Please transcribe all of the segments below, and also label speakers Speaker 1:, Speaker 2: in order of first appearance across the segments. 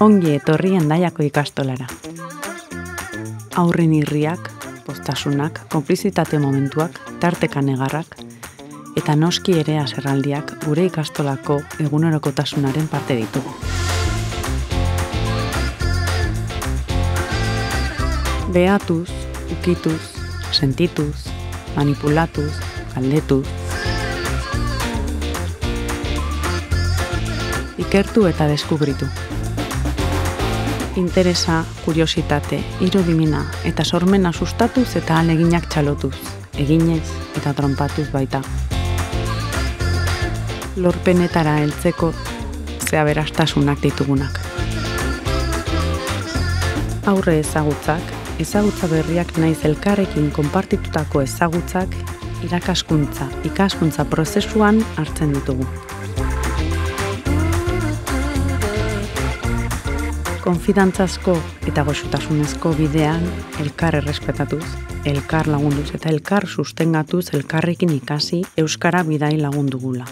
Speaker 1: Ongi etorri Hendaiako ikastolara. Aurren irriak, poztasunak, konplizitate momentuak, tarteka negarrak, eta noski ere haserraldiak gure ikastolako egunerokotasunaren parte ditugu. Behatuz, ukituz, sentituz, manipulatuz, galdetuz. Ikertu eta deskubritu. Interesa, kuriositate, irudimina eta sormena sustatuz eta aleginak txalotuz, eginez eta trompatuz baita. Lorpenetara heltzeko zeaberastasunak ditugunak. Aurre ezagutzak, ezagutza berriak naiz elkarrekin konpartitutako ezagutzak ikaskuntza prozesuan hartzen ditugu. Konfidantzazko eta goxotasunezko bidean elkar errespetatuz, elkar lagunduz eta elkar sustengatuz elkarrekin ikasi euskara bidai lagundugula.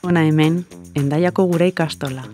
Speaker 1: Hona hemen, Hendaiako gure ikastola.